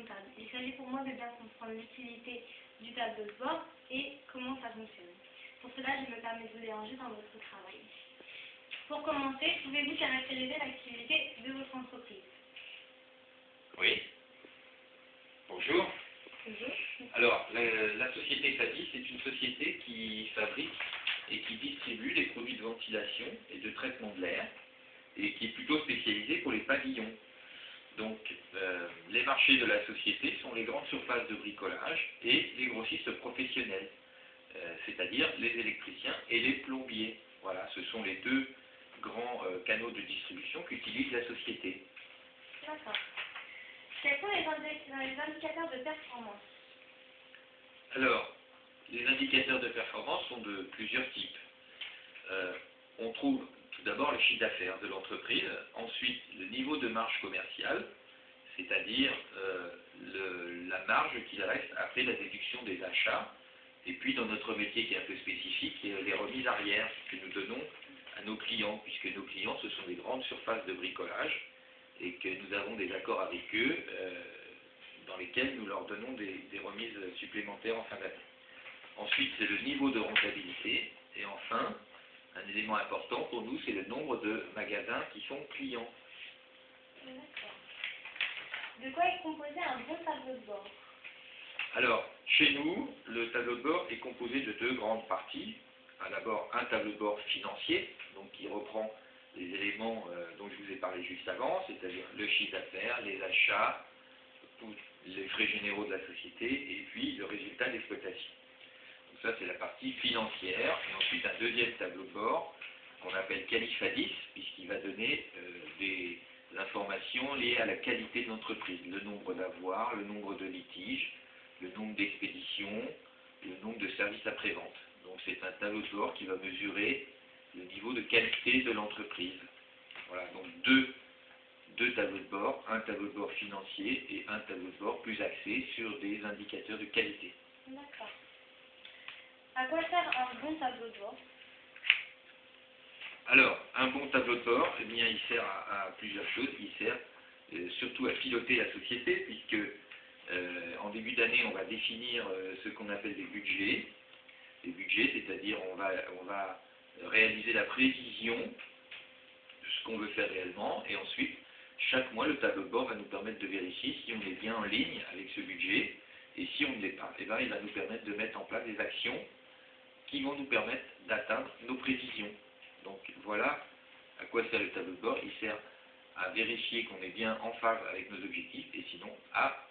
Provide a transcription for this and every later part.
comptable. Il s'agit pour moi de bien comprendre l'utilité du tableau de bord et comment ça fonctionne. Pour cela, je me permets de vous déranger dans votre travail. Pour commencer, pouvez-vous caractériser l'activité de votre entreprise? Oui. Bonjour. Bonjour. Alors, la société Fadis est une société qui fabrique et qui distribue des produits de ventilation et de traitement de l'air et qui est plutôt spécialisée pour les pavillons. Donc, les marchés de la société sont les grandes surfaces de bricolage et les grossistes professionnels, c'est-à-dire les électriciens et les plombiers. Voilà, ce sont les deux grands canaux de distribution qu'utilise la société. D'accord. Quels sont les indicateurs de performance? Alors, les indicateurs de performance sont de plusieurs types. On trouve tout d'abord le chiffre d'affaires de l'entreprise, ensuite le niveau de marge commerciale, c'est-à-dire la marge qu'il reste après la déduction des achats, et puis dans notre métier qui est un peu spécifique, les remises arrière que nous donnons à nos clients, puisque nos clients ce sont des grandes surfaces de bricolage et que nous avons des accords avec eux dans lesquels nous leur donnons des remises supplémentaires en fin d'année. Ensuite, c'est le niveau de rentabilité. Et enfin, un élément important pour nous, c'est le nombre de magasins qui sont clients. D'accord. De quoi est composé un bon tableau de bord? Alors, chez nous, le tableau de bord est composé de deux grandes parties. D'abord, un tableau de bord financier, donc qui reprend les éléments dont je vous ai parlé juste avant, c'est-à-dire le chiffre d'affaires, les achats, les frais généraux de la société, et puis le résultat d'exploitation. Donc ça, c'est la partie financière. Et ensuite, un deuxième tableau de bord qu'on appelle Qualifadis, puisqu'il va donner des informations liées à la qualité de l'entreprise, le nombre d'avoirs, le nombre de litiges, le nombre d'expéditions, le nombre de services après-vente. Donc c'est un tableau de bord qui va mesurer le niveau de qualité de l'entreprise. Voilà, donc deux tableaux de bord, un tableau de bord financier et un tableau de bord plus axé sur des indicateurs de qualité. D'accord. À quoi sert un bon tableau de bord? Alors, un bon tableau de bord, eh bien, il sert à plusieurs choses. Il sert surtout à piloter la société, puisque en début d'année, on va définir ce qu'on appelle des budgets. Des budgets, c'est-à-dire on va réaliser la prévision de ce qu'on veut faire réellement, et ensuite, chaque mois, le tableau de bord va nous permettre de vérifier si on est bien en ligne avec ce budget, et si on ne l'est pas, eh bien, il va nous permettre de mettre en place des actions qui vont nous permettre d'atteindre nos prévisions. Donc voilà à quoi sert le tableau de bord. Il sert à vérifier qu'on est bien en phase avec nos objectifs, et sinon à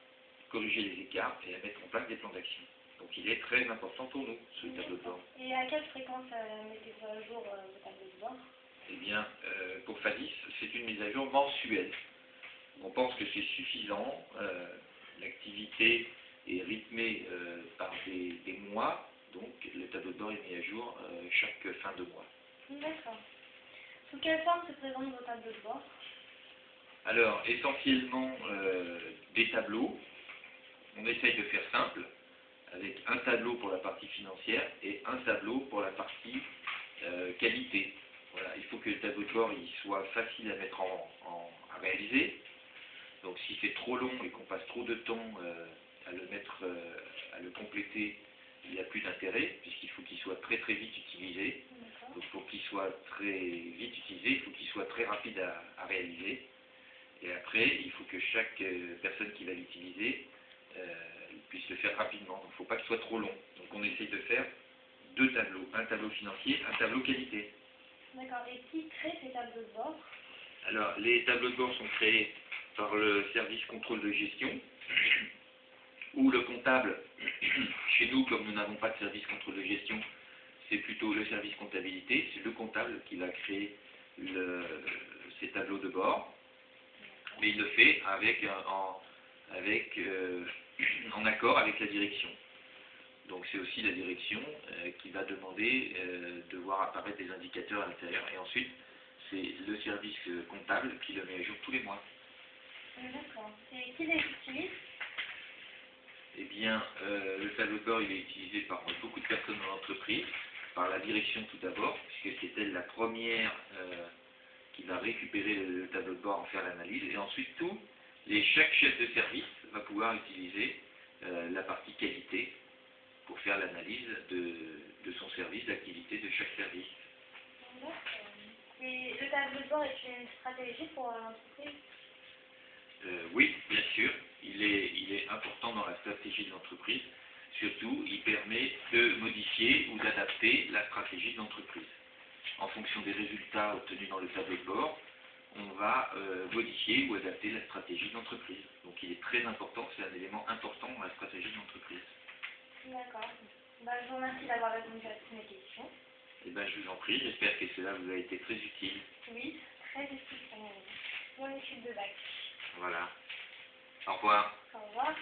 corriger les écarts et à mettre en place des plans d'action. Donc il est très important pour nous, ce tableau de bord. Et à quelle fréquence mettez-vous à jour vos tableaux de bord? Eh bien, pour Fadis, c'est une mise à jour mensuelle. On pense que c'est suffisant. L'activité est rythmée par des mois, donc le tableau de bord est mis à jour chaque fin de mois. D'accord. Sous quelle forme se présentent vos tableaux de bord? Alors, essentiellement des tableaux. On essaye de faire simple, avec un tableau pour la partie financière et un tableau pour la partie qualité. Voilà, il faut que le tableau de bord il soit facile à mettre à réaliser. Donc si c'est trop long et qu'on passe trop de temps à le compléter, il n'y a plus d'intérêt, puisqu'il faut qu'il soit très très vite utilisé. Donc pour qu'il soit très vite utilisé, il faut qu'il soit très rapide à réaliser. Et après, il faut que chaque personne qui va l'utiliser puisse le faire rapidement. Donc il ne faut pas qu'il soit trop long. Donc on essaye de faire deux tableaux, un tableau financier, un tableau qualité. D'accord. Et qui crée ces tableaux de bord? Alors les tableaux de bord sont créés par le service contrôle de gestion, ou le comptable. Chez nous, comme nous n'avons pas de service contrôle de gestion, c'est plutôt le service comptabilité, c'est le comptable qui va créer ces tableaux de bord, mais il le fait en accord avec la direction. Donc c'est aussi la direction qui va demander de voir apparaître des indicateurs à l'intérieur, et ensuite c'est le service comptable qui le met à jour tous les mois. D'accord. Et qui les utilise? Eh bien, le tableau de bord il est utilisé par beaucoup de personnes dans l'entreprise, par la direction tout d'abord, puisque c'est elle la première qui va récupérer le tableau de bord, en faire l'analyse, et ensuite chaque chef de service va pouvoir utiliser la partie qualité pour faire l'analyse de son service, d'activité de chaque service. Et le tableau de bord est une stratégie pour l'entreprise? Oui, bien sûr, il est important dans la stratégie de l'entreprise. Surtout, il permet de modifier ou d'adapter la stratégie de l'entreprise. En fonction des résultats obtenus dans le tableau de bord, on va modifier ou adapter la stratégie de l'entreprise. Donc il est très important, c'est un élément important dans la stratégie de l'entreprise. D'accord. Je vous remercie d'avoir répondu à toutes mes questions. Eh bien, je vous en prie, j'espère que cela vous a été très utile. Oui, très utile pour mon étude de bac. Voilà. Au revoir. Au revoir.